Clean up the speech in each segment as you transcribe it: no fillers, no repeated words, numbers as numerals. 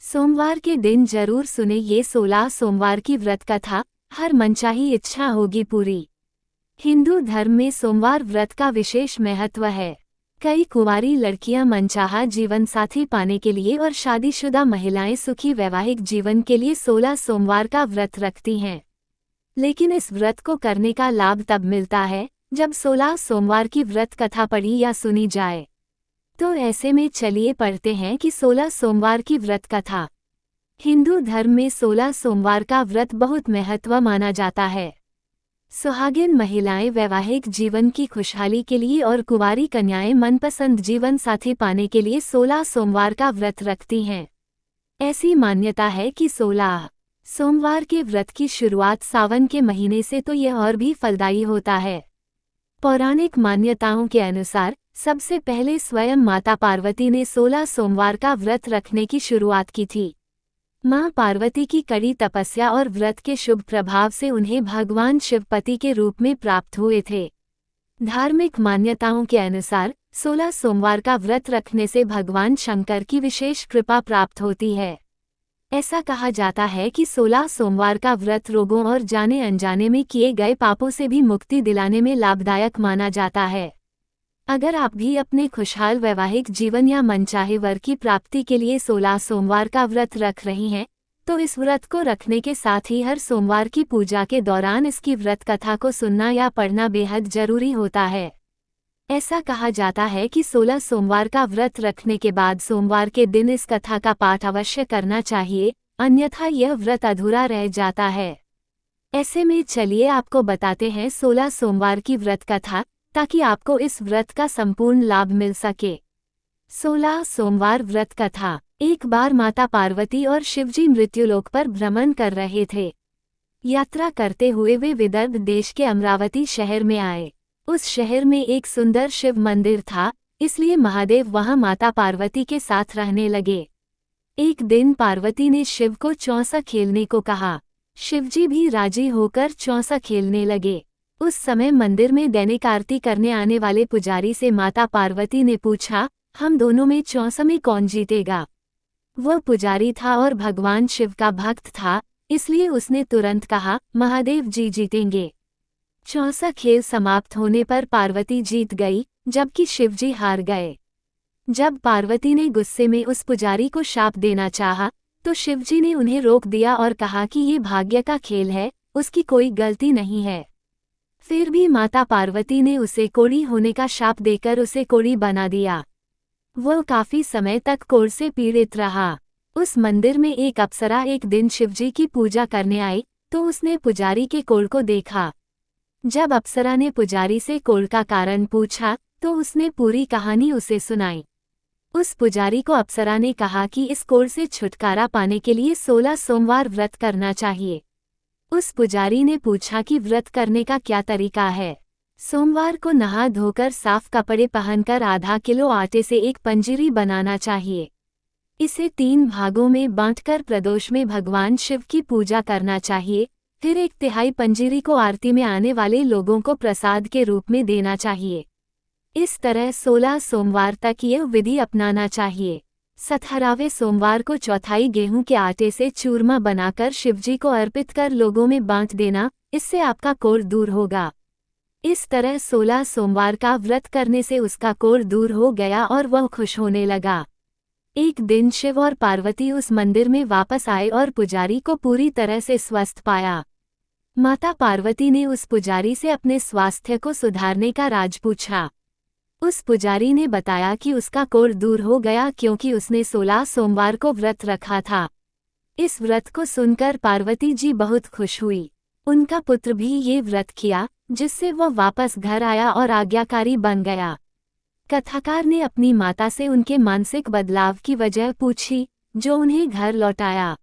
सोमवार के दिन जरूर सुने ये 16 सोमवार की व्रत कथा, हर मनचाही इच्छा होगी पूरी। हिंदू धर्म में सोमवार व्रत का विशेष महत्व है। कई कुंवारी लड़कियां मनचाहा जीवन साथी पाने के लिए और शादीशुदा महिलाएं सुखी वैवाहिक जीवन के लिए 16 सोमवार का व्रत रखती हैं। लेकिन इस व्रत को करने का लाभ तब मिलता है जब 16 सोमवार की व्रत कथा पढ़ी या सुनी जाए। तो ऐसे में चलिए पढ़ते हैं कि 16 सोमवार की व्रत कथा। हिंदू धर्म में 16 सोमवार का व्रत बहुत महत्व माना जाता है। सुहागिन महिलाएं वैवाहिक जीवन की खुशहाली के लिए और कुंवारी कन्याएं मनपसंद जीवन साथी पाने के लिए 16 सोमवार का व्रत रखती हैं। ऐसी मान्यता है कि 16 सोमवार के व्रत की शुरुआत सावन के महीने से तो यह और भी फलदायी होता है। पौराणिक मान्यताओं के अनुसार सबसे पहले स्वयं माता पार्वती ने 16 सोमवार का व्रत रखने की शुरुआत की थी। मां पार्वती की कड़ी तपस्या और व्रत के शुभ प्रभाव से उन्हें भगवान शिवपति के रूप में प्राप्त हुए थे। धार्मिक मान्यताओं के अनुसार 16 सोमवार का व्रत रखने से भगवान शंकर की विशेष कृपा प्राप्त होती है। ऐसा कहा जाता है कि 16 सोमवार का व्रत रोगों और जाने अनजाने में किए गए पापों से भी मुक्ति दिलाने में लाभदायक माना जाता है। अगर आप भी अपने खुशहाल वैवाहिक जीवन या मनचाहे वर की प्राप्ति के लिए 16 सोमवार का व्रत रख रही हैं, तो इस व्रत को रखने के साथ ही हर सोमवार की पूजा के दौरान इसकी व्रत कथा को सुनना या पढ़ना बेहद जरूरी होता है। ऐसा कहा जाता है कि 16 सोमवार का व्रत रखने के बाद सोमवार के दिन इस कथा का पाठ अवश्य करना चाहिए, अन्यथा यह व्रत अधूरा रह जाता है। ऐसे में चलिए आपको बताते हैं 16 सोमवार की व्रत कथा, ताकि आपको इस व्रत का संपूर्ण लाभ मिल सके। 16 सोमवार व्रत कथा। एक बार माता पार्वती और शिवजी मृत्युलोक पर भ्रमण कर रहे थे। यात्रा करते हुए वे विदर्भ देश के अमरावती शहर में आए। उस शहर में एक सुंदर शिव मंदिर था, इसलिए महादेव वहां माता पार्वती के साथ रहने लगे। एक दिन पार्वती ने शिव को चौसा खेलने को कहा। शिवजी भी राजी होकर चौसा खेलने लगे। उस समय मंदिर में दैनिक आरती करने आने वाले पुजारी से माता पार्वती ने पूछा, हम दोनों में चौसा में कौन जीतेगा? वह पुजारी था और भगवान शिव का भक्त था, इसलिए उसने तुरंत कहा, महादेव जी जीतेंगे। चौसा खेल समाप्त होने पर पार्वती जीत गई, जबकि शिवजी हार गए। जब पार्वती ने गुस्से में उस पुजारी को शाप देना चाहा, तो शिवजी ने उन्हें रोक दिया और कहा कि ये भाग्य का खेल है, उसकी कोई गलती नहीं है। फिर भी माता पार्वती ने उसे कोढ़ी होने का शाप देकर उसे कोढ़ी बना दिया। वह काफी समय तक कोढ़ से पीड़ित रहा। उस मंदिर में एक अप्सरा एक दिन शिवजी की पूजा करने आई, तो उसने पुजारी के कोढ़ को देखा। जब अप्सरा ने पुजारी से कोढ़ का कारण पूछा, तो उसने पूरी कहानी उसे सुनाई। उस पुजारी को अप्सरा ने कहा कि इस कोढ़ से छुटकारा पाने के लिए 16 सोमवार व्रत करना चाहिए। उस पुजारी ने पूछा कि व्रत करने का क्या तरीका है। सोमवार को नहा धोकर साफ कपड़े पहनकर आधा किलो आटे से एक पंजीरी बनाना चाहिए। इसे 3 भागों में बांटकर प्रदोष में भगवान शिव की पूजा करना चाहिए। फिर 1/3 पंजीरी को आरती में आने वाले लोगों को प्रसाद के रूप में देना चाहिए। इस तरह 16 सोमवार तक यह विधि अपनाना चाहिए। 17वें सोमवार को चौथाई गेहूं के आटे से चूरमा बनाकर शिवजी को अर्पित कर लोगों में बांट देना, इससे आपका कोढ़ दूर होगा। इस तरह 16 सोमवार का व्रत करने से उसका कोढ़ दूर हो गया और वह खुश होने लगा। एक दिन शिव और पार्वती उस मंदिर में वापस आए और पुजारी को पूरी तरह से स्वस्थ पाया। माता पार्वती ने उस पुजारी से अपने स्वास्थ्य को सुधारने का राज पूछा। उस पुजारी ने बताया कि उसका कोढ़ दूर हो गया क्योंकि उसने 16 सोमवार को व्रत रखा था। इस व्रत को सुनकर पार्वती जी बहुत खुश हुई। उनका पुत्र भी ये व्रत किया, जिससे वह वापस घर आया और आज्ञाकारी बन गया। कथाकार ने अपनी माता से उनके मानसिक बदलाव की वजह पूछी, जो उन्हें घर लौटाया।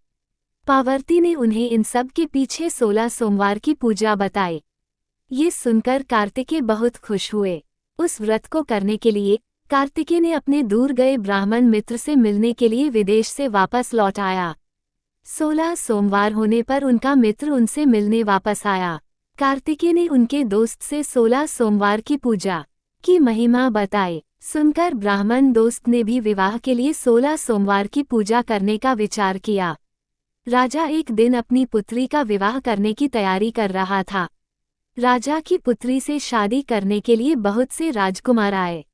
पार्वती ने उन्हें इन सब के पीछे 16 सोमवार की पूजा बताई। ये सुनकर कार्तिकेय बहुत खुश हुए। उस व्रत को करने के लिए कार्तिकेय ने अपने दूर गए ब्राह्मण मित्र से मिलने के लिए विदेश से वापस लौट आया। 16 सोमवार होने पर उनका मित्र उनसे मिलने वापस आया। कार्तिकेय ने उनके दोस्त से 16 सोमवार की पूजा की महिमा बताई। सुनकर ब्राह्मण दोस्त ने भी विवाह के लिए 16 सोमवार की पूजा करने का विचार किया। राजा एक दिन अपनी पुत्री का विवाह करने की तैयारी कर रहा था। राजा की पुत्री से शादी करने के लिए बहुत से राजकुमार आए।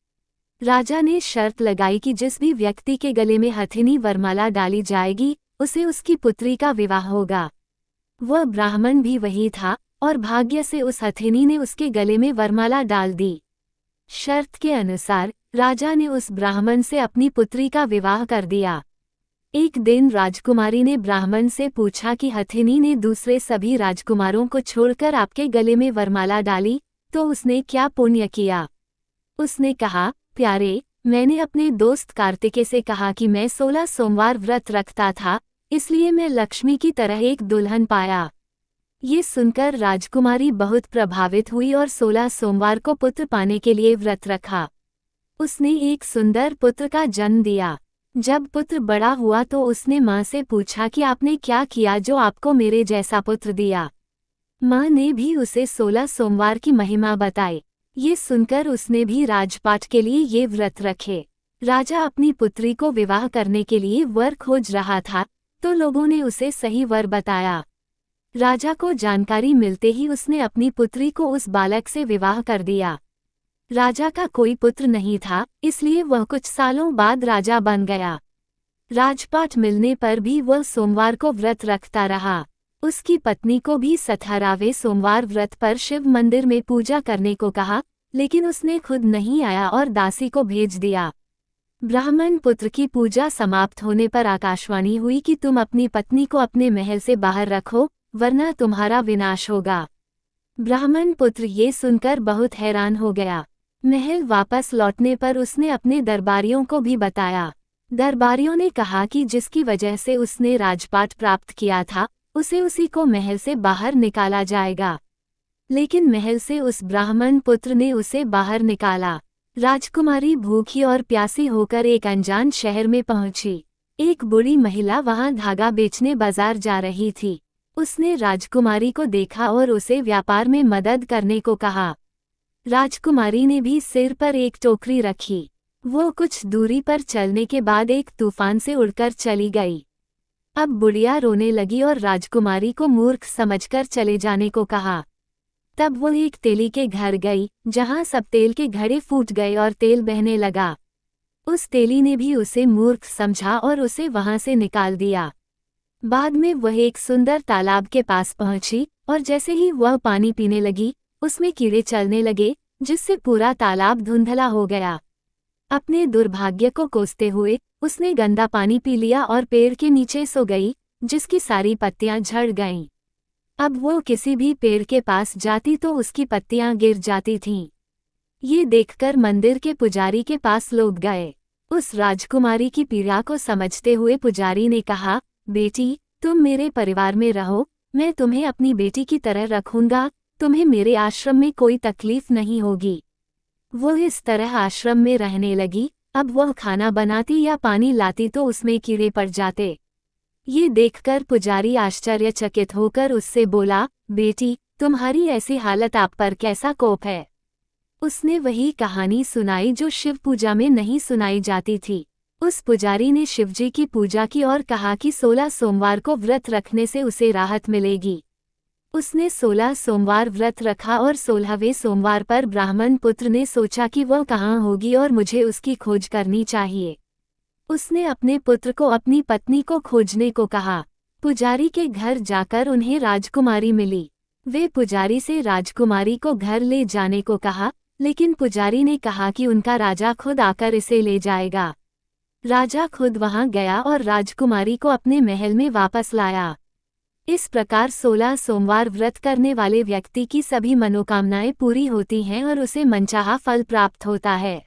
राजा ने शर्त लगाई कि जिस भी व्यक्ति के गले में हथिनी वरमाला डाली जाएगी, उसे उसकी पुत्री का विवाह होगा। वह ब्राह्मण भी वही था और भाग्य से उस हथिनी ने उसके गले में वरमाला डाल दी। शर्त के अनुसार राजा ने उस ब्राह्मण से अपनी पुत्री का विवाह कर दिया। एक दिन राजकुमारी ने ब्राह्मण से पूछा कि हथिनी ने दूसरे सभी राजकुमारों को छोड़कर आपके गले में वरमाला डाली, तो उसने क्या पुण्य किया? उसने कहा, प्यारे, मैंने अपने दोस्त कार्तिकेय से कहा कि मैं 16 सोमवार व्रत रखता था, इसलिए मैं लक्ष्मी की तरह एक दुल्हन पाया। ये सुनकर राजकुमारी बहुत प्रभावित हुई और 16 सोमवार को पुत्र पाने के लिए व्रत रखा। उसने एक सुंदर पुत्र का जन्म दिया। जब पुत्र बड़ा हुआ तो उसने माँ से पूछा कि आपने क्या किया जो आपको मेरे जैसा पुत्र दिया। माँ ने भी उसे 16 सोमवार की महिमा बताई। ये सुनकर उसने भी राजपाट के लिए ये व्रत रखे। राजा अपनी पुत्री को विवाह करने के लिए वर खोज रहा था, तो लोगों ने उसे सही वर बताया। राजा को जानकारी मिलते ही उसने अपनी पुत्री को उस बालक से विवाह कर दिया। राजा का कोई पुत्र नहीं था, इसलिए वह कुछ सालों बाद राजा बन गया। राजपाट मिलने पर भी वह सोमवार को व्रत रखता रहा। उसकी पत्नी को भी 17वें सोमवार व्रत पर शिव मंदिर में पूजा करने को कहा, लेकिन उसने खुद नहीं आया और दासी को भेज दिया। ब्राह्मण पुत्र की पूजा समाप्त होने पर आकाशवाणी हुई कि तुम अपनी पत्नी को अपने महल से बाहर रखो, वरना तुम्हारा विनाश होगा। ब्राह्मण पुत्र ये सुनकर बहुत हैरान हो गया। महल वापस लौटने पर उसने अपने दरबारियों को भी बताया। दरबारियों ने कहा कि जिसकी वजह से उसने राजपाट प्राप्त किया था, उसे उसी को महल से बाहर निकाला जाएगा। लेकिन महल से उस ब्राह्मण पुत्र ने उसे बाहर निकाला। राजकुमारी भूखी और प्यासी होकर एक अनजान शहर में पहुंची। एक बूढ़ी महिला वहां धागा बेचने बाजार जा रही थी। उसने राजकुमारी को देखा और उसे व्यापार में मदद करने को कहा। राजकुमारी ने भी सिर पर एक टोकरी रखी। वो कुछ दूरी पर चलने के बाद एक तूफान से उड़कर चली गई। अब बुढ़िया रोने लगी और राजकुमारी को मूर्ख समझकर चले जाने को कहा। तब वो एक तेली के घर गई, जहां सब तेल के घड़े फूट गए और तेल बहने लगा। उस तेली ने भी उसे मूर्ख समझा और उसे वहां से निकाल दिया। बाद में वह एक सुंदर तालाब के पास पहुंची और जैसे ही वह पानी पीने लगी, उसमें कीड़े चलने लगे, जिससे पूरा तालाब धुंधला हो गया। अपने दुर्भाग्य को कोसते हुए उसने गंदा पानी पी लिया और पेड़ के नीचे सो गई, जिसकी सारी पत्तियां झड़ गईं। अब वो किसी भी पेड़ के पास जाती तो उसकी पत्तियां गिर जाती थीं। ये देखकर मंदिर के पुजारी के पास लोग गए। उस राजकुमारी की पीड़ा को समझते हुए पुजारी ने कहा, बेटी, तुम मेरे परिवार में रहो, मैं तुम्हें अपनी बेटी की तरह रखूंगा, तुम्हें मेरे आश्रम में कोई तकलीफ नहीं होगी। वो इस तरह आश्रम में रहने लगी। अब वह खाना बनाती या पानी लाती तो उसमें कीड़े पड़ जाते। ये देखकर पुजारी आश्चर्यचकित होकर उससे बोला, बेटी, तुम्हारी ऐसी हालत आप पर कैसा कोप है? उसने वही कहानी सुनाई जो शिव पूजा में नहीं सुनाई जाती थी। उस पुजारी ने शिवजी की पूजा की और कहा कि 16 सोमवार को व्रत रखने से उसे राहत मिलेगी। उसने 16 सोमवार व्रत रखा और 16वें सोमवार पर ब्राह्मण पुत्र ने सोचा कि वह कहाँ होगी और मुझे उसकी खोज करनी चाहिए। उसने अपने पुत्र को अपनी पत्नी को खोजने को कहा। पुजारी के घर जाकर उन्हें राजकुमारी मिली। वे पुजारी से राजकुमारी को घर ले जाने को कहा, लेकिन पुजारी ने कहा कि उनका राजा खुद आकर इसे ले जाएगा। राजा खुद वहां गया और राजकुमारी को अपने महल में वापस लाया। इस प्रकार 16 सोमवार व्रत करने वाले व्यक्ति की सभी मनोकामनाएं पूरी होती हैं और उसे मनचाहा फल प्राप्त होता है।